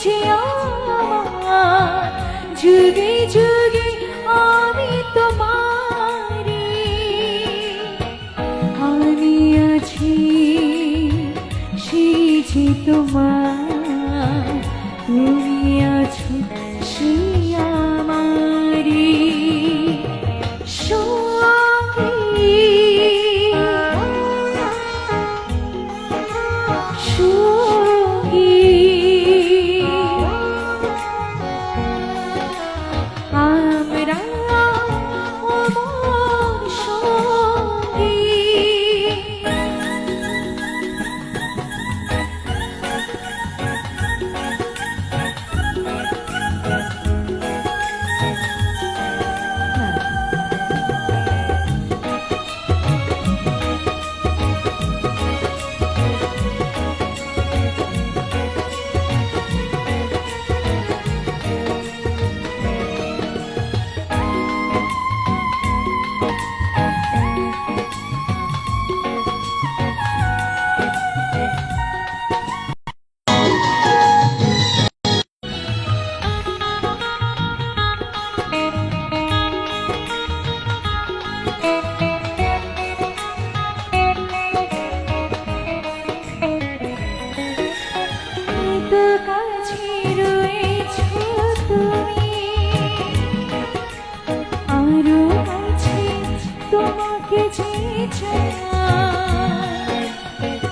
যে আমার যুগে যুগে আমি তোমারি আমি আছি সেই যে তোমার তুমি আছো সেই আমারি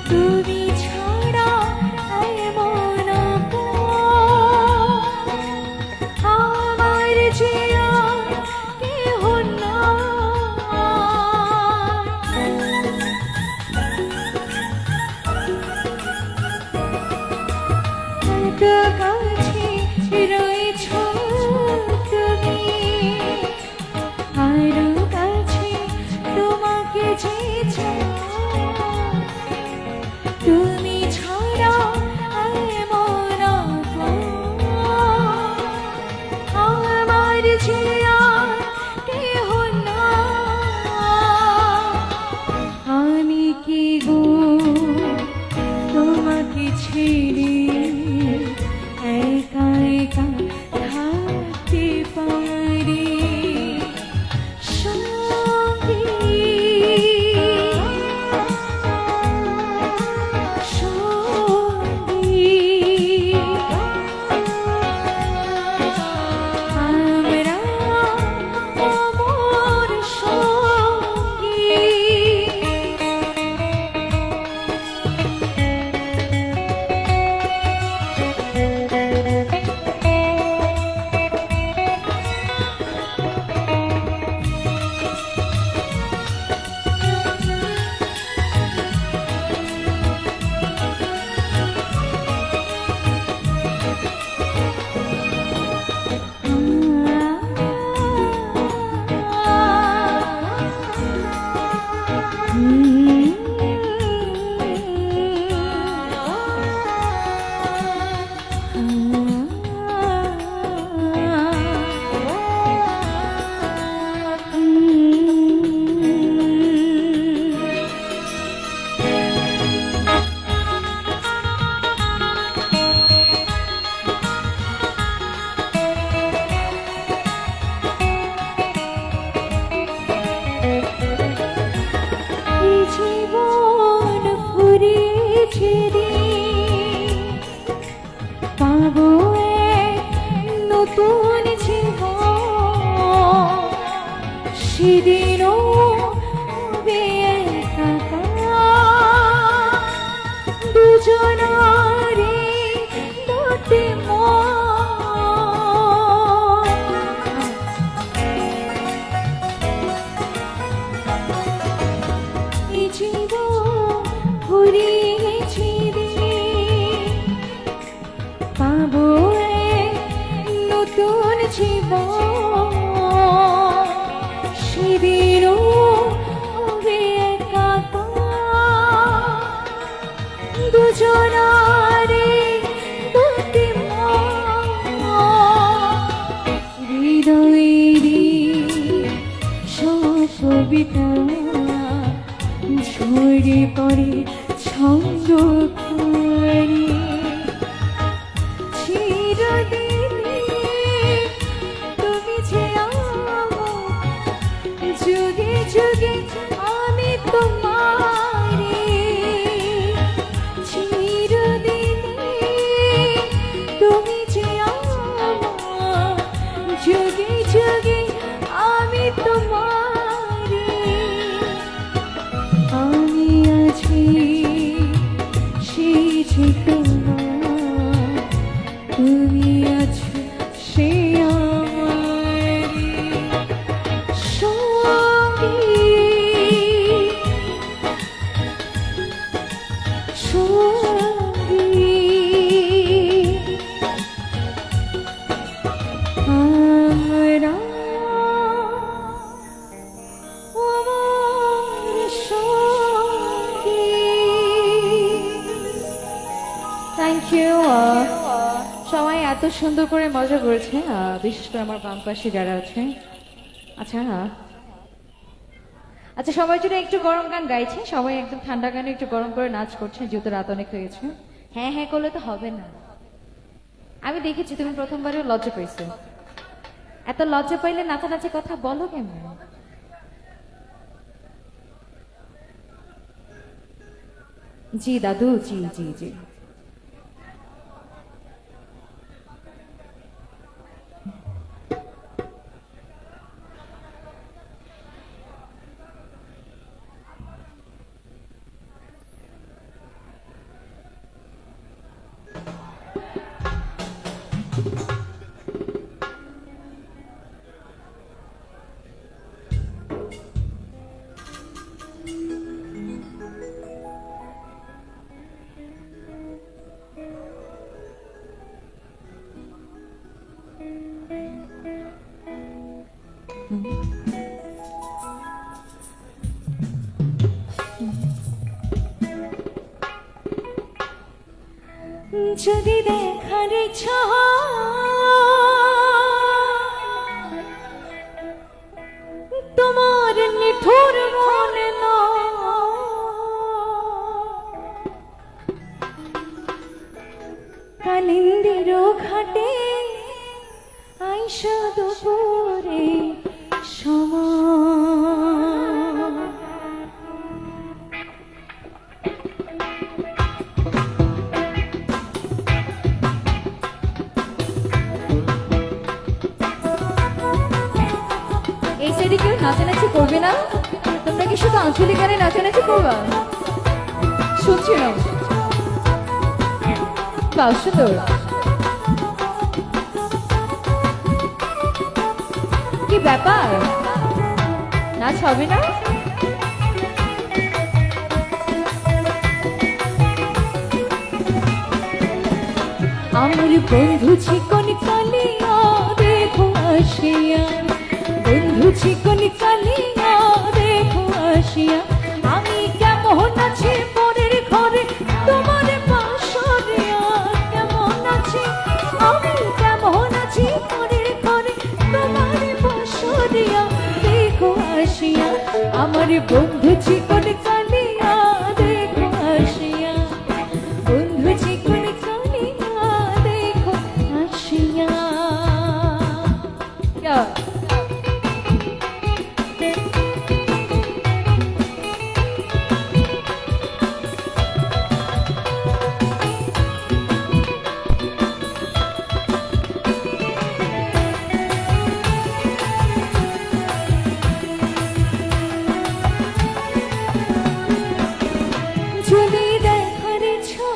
তুমি ছাড়া এমন আমার যে কেহ কাছে রয়েছ তুমি আরো কাছে তোমাকে যে তুমি ছাড়া এমন আমার যে কেহ না আমি কি গো তোমাকে ছেড়ে একা একা থাকতে পারি জীবন ফুরিয়েছে পাবো নতুন জীবন সেদিনও দুজনারে দুটি জীবন ঘুরিয়েছি পাবো নতুন জীবন সেদিন তুমি আছো সে আমারই সঙ্গী সঙ্গী আমরা থ্যাংক ইউ সবাই এত সুন্দর করে মজা করেছে বিশেষ করে আমার বাম পাশে যারা আছে আচ্ছা আচ্ছা সবাই জন্য একটু গরম গান গাইছে সবাই একদম ঠান্ডা গানে একটু গরম করে নাচ করছে যেহেতু রাত অনেক হয়েছে হ্যাঁ হ্যাঁ করলে তো হবে না আমি দেখেছি তুমি প্রথমবারেও লজ্জা পাইছো এত লজ্জা পাইলে নাচানাচি কথা বলো কেমন জি দাদু জি জি জি যদি দেখার ইচ্ছা তোমার নিঠুর মনে না কালিন্দির ঘাটে আইসা দুপুরে সময় এই সাইডে কেউ নাচানাচি করবে না তোমরা কি শুধু আঞ্চলিক গানে নাচানাচি করবা শুনছিলাম বাহ সুন্দর কি ব্যাপার নাচ হবে না আমার বন্ধু চিকন কালিয়া দেখো আসিয়া বন্ধু চিকন কালিয়া দেখো আসিয়া আমি কেমন আছি পরের ঘরে তোমার বাসরিয়া কেমন আছি আমি কেমন আছি পরের ঘরে তোমার বাসরিয়া দেখো আসিয়া আমার বন্ধু চিকন কালিয়া দেখো আসিয়া বন্ধু চিকন কালিয়া দেখো আসিয়া যদি দেখার ইচ্ছা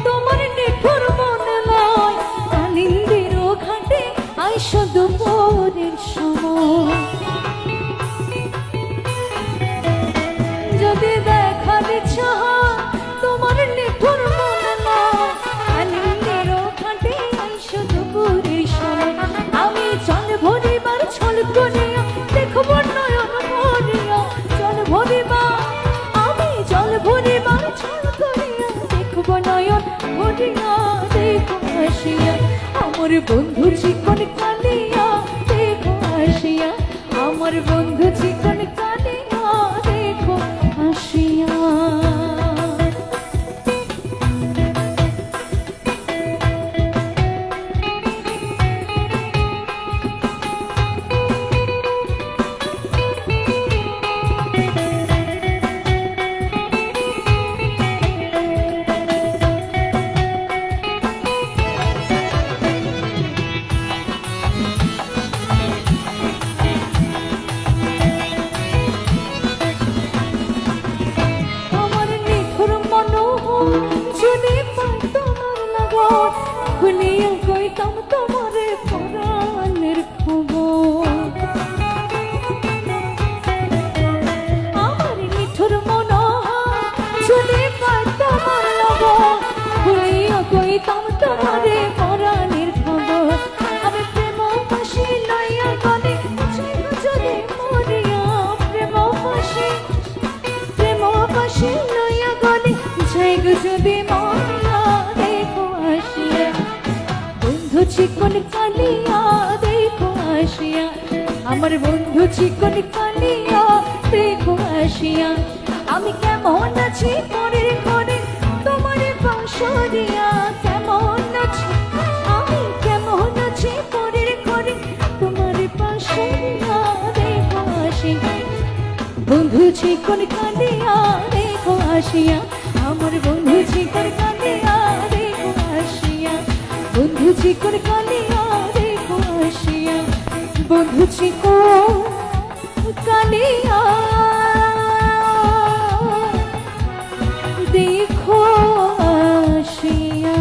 তোমার নিঠুর মনে নয় কালিন্দির ঘাটে আইসা দুপুরের সময় যদি দেখার ইচ্ছা তোমার নিঠুর মনে নয় কালিন্দির ঘাটে আইসা দুপুরের সময় আমি চল ভরিবার ছল করিয়া দেখব নয়ন ভরিয়া চল ভরিবার জল ভরিবার ছল করিয়া দেখব নয়ন ভরিয়া দেখো আসিয়া আমার বন্ধু চিকন কালিয়া দেখো আসিয়া আমার বন্ধু চিকন কালিয়া দেখো আসিয়া খুলিয়া কইতাম তোমারে পরাণের খবর। আমার মিঠুর মনা যদি পাইতাম আমার লগন, খুলিয়া কইতাম তোমারে পরাণের খবর। আমি প্রেম ফাঁসি লইয়া গলে যদি মরিয়া, প্রেম ফাঁসি লইয়া গলে যদি মরিয়া, দেখো আসিয়া বন্ধু চিকন কালিয়া, দেখো আসিয়া আমার বন্ধু চিকন কালিয়া, দেখো আসিয়া আমি কেমন আছি পরের ঘরে তোমার বাঁশরিয়া। কেমন আছি আমি, কেমন আছি পরের ঘরে তোমার বাঁশরিয়া, দেখো আসিয়া বন্ধু চিকন কালিয়া, দেখো আসিয়া আমার বন্ধু চিকন কালিয়া, দেখো আসিয়া বন্ধু চিকন কালিয়া, দেখো আসিয়া বন্ধু চিকন কালিয়া, দেখো আসিয়া।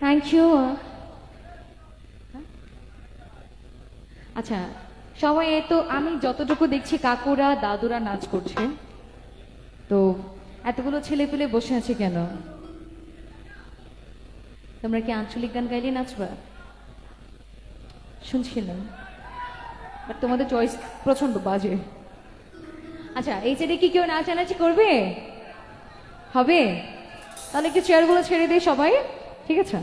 Thank you. আচ্ছা সবাই, তো আমি যতটুকু দেখছি কাকুরা দাদুরা নাচ করছে, তো এতগুলো ছেলে পেলে বসে আছে কেন? তোমরা কি আঞ্চলিক গান গাইলে নাচবা? শুনছিলাম, বাট তোমাদের চয়েস প্রচন্ড বাজে। আচ্ছা এই ছেলে কি কেউ নাচানাচি করবে? হবে? তাহলে একটু চেয়ারগুলো ছেড়ে দিই সবাই, ঠিক আছে?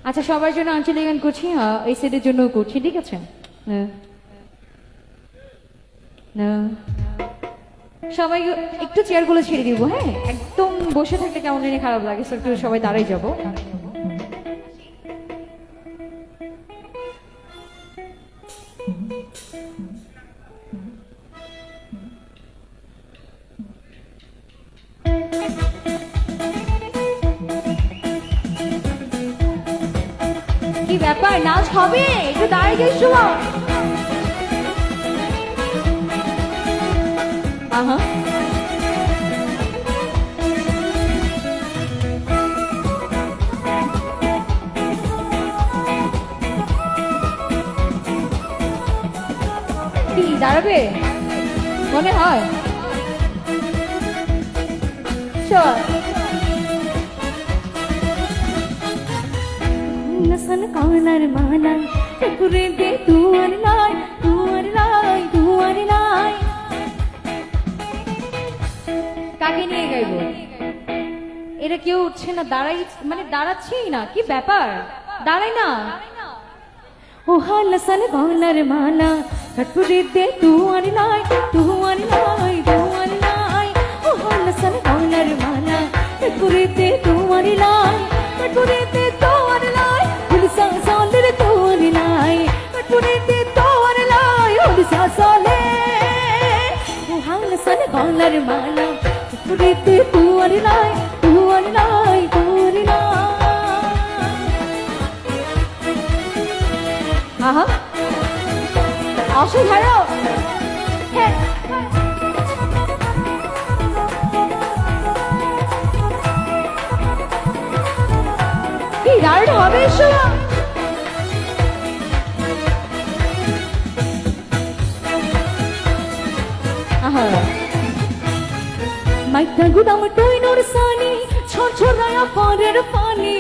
আচ্ছা সবার জন্য আঞ্চলিক গান করছি, এই সেটের জন্য করছি, ঠিক আছে? সবাই একটু চেয়ারগুলো ছেড়ে দিব, হ্যাঁ? একদম বসে থাকলে কেমন জানি খারাপ লাগে, একটু সবাই দাঁড়াই যাবো। কি ব্যাপার, নাচ হবে? একটু দাঁড়িয়ে গেছো। আহা কি দাঁড়াবে মনে হয়? চল নসন কানার মানা পুরে দে তুয়ার লাই, তুয়ার লাই, তুয়ার লাই। কাকে নিয়ে গাইবো? এরা কেউ উঠছে না, দাঁড়াই মানে দাঁড়াচ্ছেই না, কি ব্যাপার? দাঁড়াই না। ও হালসন কানার মানা পুরে দে তুয়ার লাই, তুয়ার লাই, তুয়ার লাই। ও হালসন কানার মানা পুরে দে তুয়ার লাই, পুরে দে তুয়ার লাই। হুলসা সালের তুয়ার লাই, পুরে দে তুয়ার লাই, হুলসা সালে। ও হালসন কানার মানা পুরে দে তুয়ার লাই, তুয়ার লাই, তুয়ার লাই। আহা অসাধারণ, হ্যাঁ কি দারুণ হবে শোনা। আহা মাইটা গুদাম টইনোর সানি ছড়ছড়ায়া পরের পানি,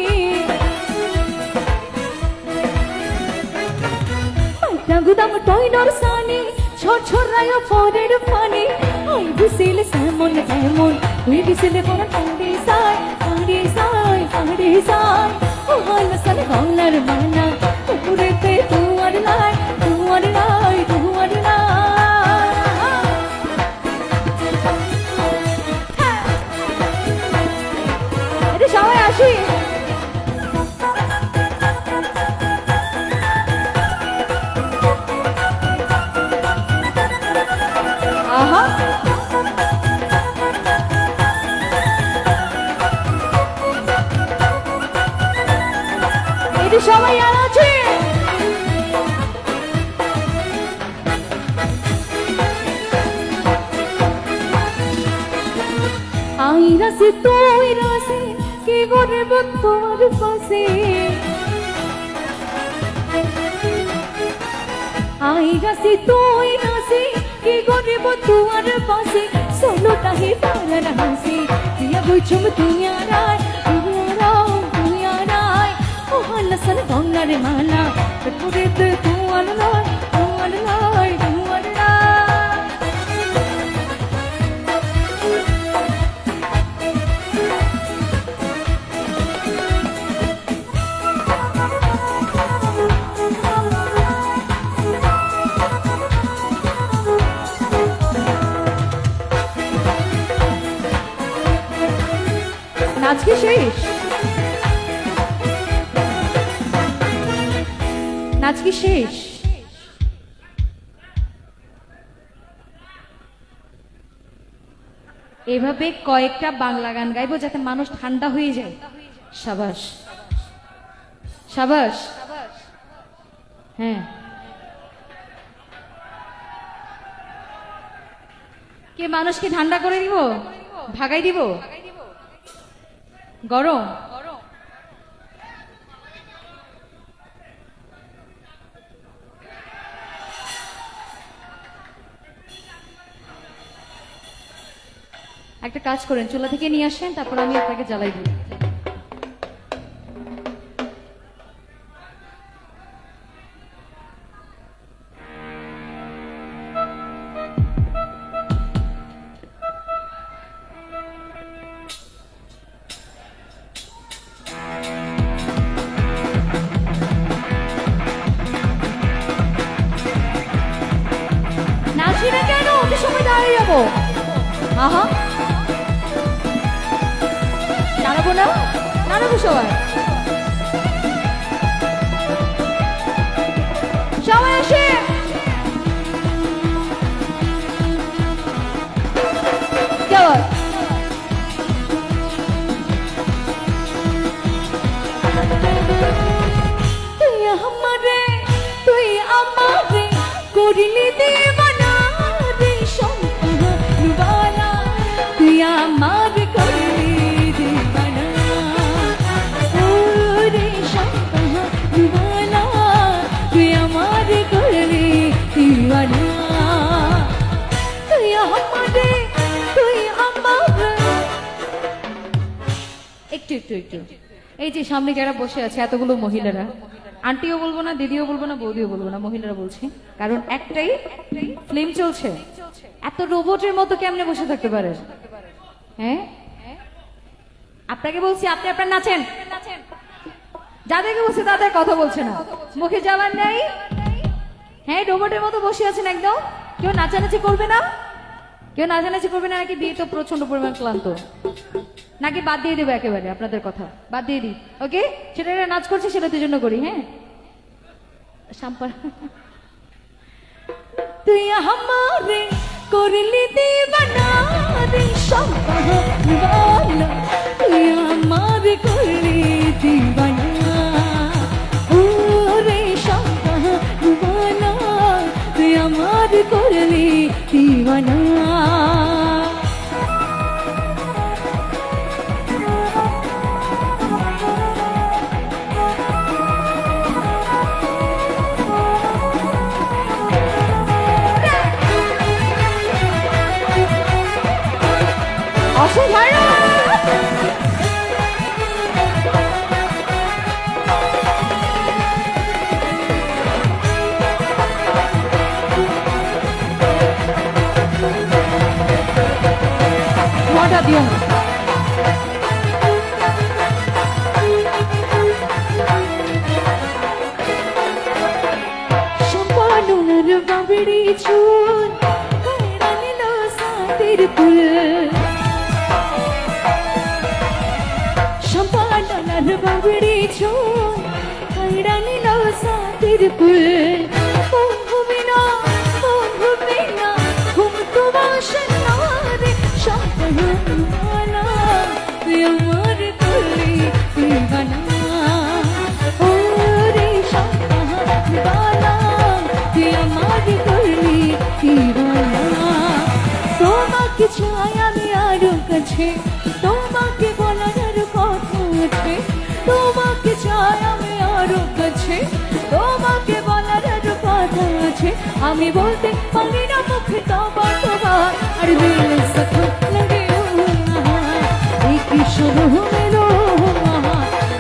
মাইটা গুদাম টইনোর সানি ছড়ছড়ায়া পরের পানি। ওই বিসিল সেমন তেমন, তুই বিসিলে পরা পাড়ি সাই, পাড়ি সাই, পাড়ি সাই। ও হালসন কানার মানা পুরেতে তুয়ার লাই, তুয়ার লাই, সবাই আর আছে আইরাছে তুই রাসে কি করব তোমার পাশে আইরাছে তুই রাসে কি করব তোমার পাশে সোলোটা হি পারার হাসি দিয়া বুঝুম তুই আরাই তুই আরাই ও হালসন গঙ্গার মালা করে তুই আলাই নাচ কি শেষ নাচ কি শেষ এভাবে কয়েকটা বাংলা গান গাইবো যাতে মানুষ ঠান্ডা হয়ে যায় সাবাস সাবাস হ্যাঁ কে মানুষকে ঠান্ডা করে দিব ভাগাই দিব গরম একটা কাজ করেন চুলা থেকে নিয়ে আসেন তারপর আমি আপনাকে জ্বালাই দিই নাচি না কেন ওকে সময় দাঁড়িয়ে যাবো আহা দাঁড়াবো না দাঁড়াবো সবাই সবাই আসে তুই আমারে করিলি দেবানা রে সম্পানা তুই আমার করলি দেবানা রে সম্পানা তুই আমার করলি দেবানা তুই আমার একটু একটু একটু এই যে সামনে যারা বসে আছে এতগুলো মহিলারা আন্টিও বলবো না দিদিও বলবো না বৌদিও বলবো না মহিলারা বলছি কারণ একটাই ফিল্ম চলছে এত রোবটের মতো কেমনে বসে থাকতে পারে হ্যাঁ আপনাকে বলছি আপনি আপনার নাচেন যাদেরকে বলছি তাদের কথা বলছে না মুখে যাবার নেই হ্যাঁ রোবটের মতো বসে আছেন একদম কেউ নাচানাচি করবে না কেউ নাচানাচি করবে না নাকি দিয়ে তো প্রচন্ড পরিমাণ ক্লান্ত নাকি বাদ দিয়ে দেবো একেবারে আপনাদের কথা বাদ দিয়ে দিই ওকে সেটা নাচ করছে সেটা তুই জন্য করি হ্যাঁ সাম্পার তুই আমারে করলি দিবানা রে সম্পানা তুই আমারে করলি দিবানা ও রে সম্পানা তুই আমারে করলি দিবানা সম্পাদনার বাবড়ি চুল নিল সাদের ফুল সম্পাদনার বাবড়ি চুল নিল সাদের ফুল ঘুমে না ঘুম তো বাসন রে সম্পাদনা তুই আমার করলি দিবানা ও আছে, তোমাকে বলার আরো কথা আছে, তোমাকে চাই আমি আরো কাছে, তোমাকে বলার আরো কথা আছে, আমি বলতে পারি না মুখে তোমার তোমার, আর দিল সখন লাগে এই কি শুরু মেলো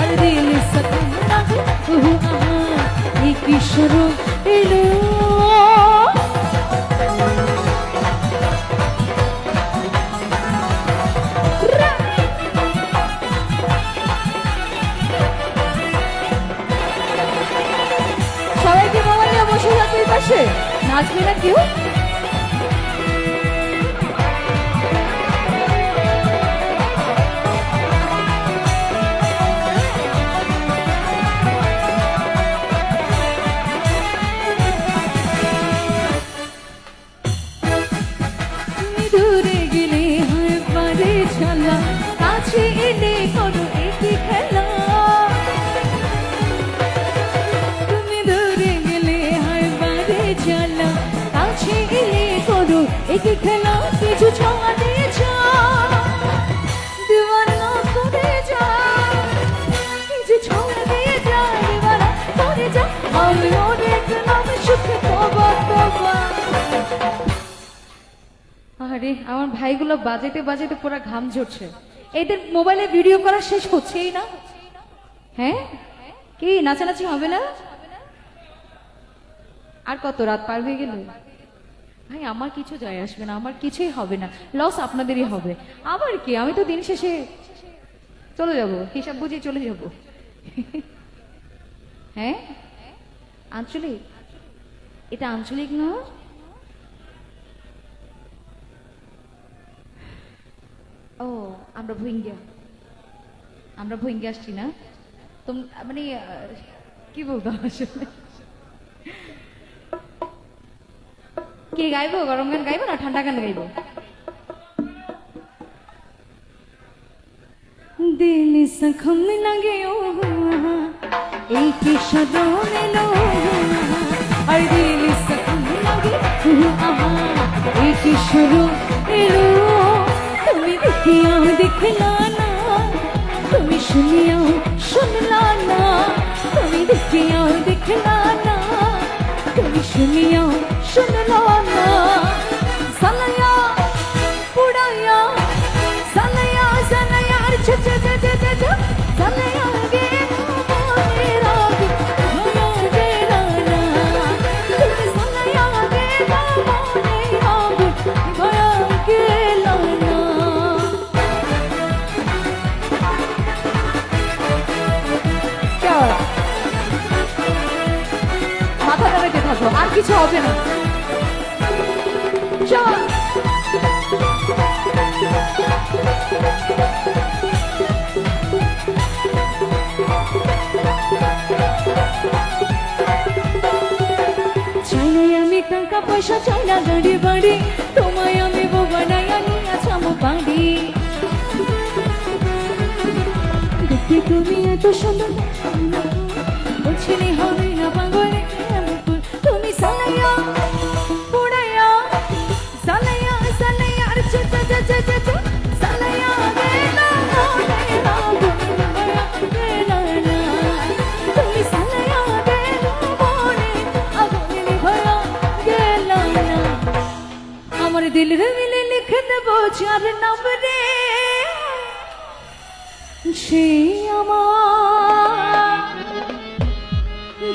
আর দিল সখন লাগে এই কি শুরু এলো। সবাইকে মোবাইল নিয়ে বসে থাকবে পাশে, নাচবে না কেউ? তুমি দূরে গেলে হয় পারে চলা, কাছে এলে করো একই খেলা, কাছে এলে করো একই খেলা, কিছু ছোঁয়া দিয়ে যা দিওয়ানা করে যা, কিছু ছোঁয়া দিয়ে যা দিওয়ানা করে যা, আমি অনেক নাম সুখে তবা তবা। আরে আমার ভাইগুলো বাজাতে বাজাতে পুরো ঘাম ঝরছে, এদের মোবাইলে ভিডিও করা শেষ হচ্ছেই না। হ্যাঁ কি নাচানাচি হবে না? আর কত রাত পার হয়ে গেল? ভাই আমার কিছু যায় আসবে না, আমার কিছুই হবে না, লস আপনাদেরই হবে। আবার কি, আমি তো দিন শেষে চলে যাব, হিসাব বুঝিয়ে চলে যাব। হ্যাঁ আঞ্চলিক, এটা আঞ্চলিক না? ও আমরা ভুইঙ্গা, আমরা ভুইঙ্গা আসছি না? তোমরা মানে কি বলবো আসলে, কে গাইবো? গরম গান গাইবো না ঠান্ডা গান গাইবো? দিল সখম লাগে ও এই কি সদন লো, আর দিল সখম লাগে এই কি শুরু এলো, তুমি দেখিয়াও দেখলা না, তুমি শুনিয়াও শুনলা না, তুমি দেখিয়াও দেখলা না, তুমি শুনিয়াও শুনলা না, সালায়া পুড়ায়া সালায়া সালায়া আর ছ ছ ছ ছ ছ ছ সালায়া গে মনে রাগ ভয়া গে না, তুমি সালায়া গে মনে রাগ ভয়া গে না। মাথা দাঁড়াতে থাকো, আর কিছু হবে না। চাই নাই আমি টাকা পয়সা, চাই না গাড়ি বাড়ি, তোমায় আমি বউ বানাইয়া নিয়ে ছামো বাড়ি, দেখতে তুমি এত সুন্দর বলছিলি হবে না পাগলে, তুমি সালাইয়া পুড়াইয়া সালাইয়া সালাইয়া আর চ চ চ চ চ চ সালাইয়া গে না মনে রাগ গে না, তুমি সালাইয়া গে না মনে আগুনে ভয়া গে না। আমার দিল রে মিলে লিখে দেবো চার নম্বরে, সে আমার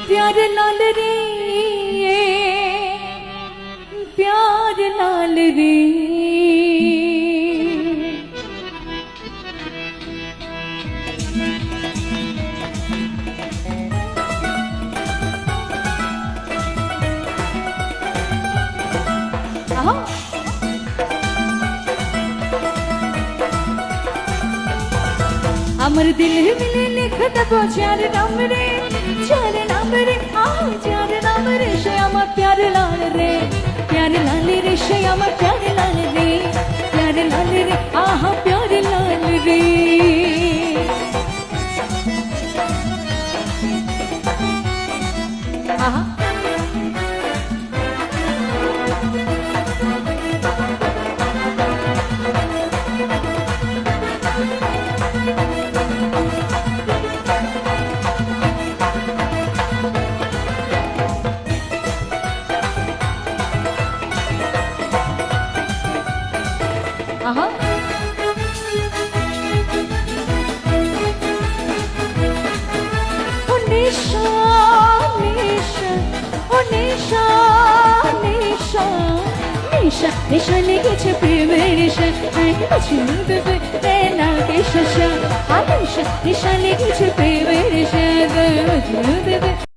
प्यार लाल रे, प्यार लाल रे, अमर दिल मिले लिख दबो चार नाम रे, चार नाम रे, चार नाम रे, श्यामा प्यार लाल रे, प्यार लाल रे, श्यामा प्यार लाल रे, प्यार लाल रे, आहा प्यार लाल रे। आहा নেশা নেশা লেগেছে প্রেমের নেশা বুঝিয়ে দেবে না কে শশা নেশা নেশা লেগেছে প্রেমের নেশা বুঝিয়ে দেবে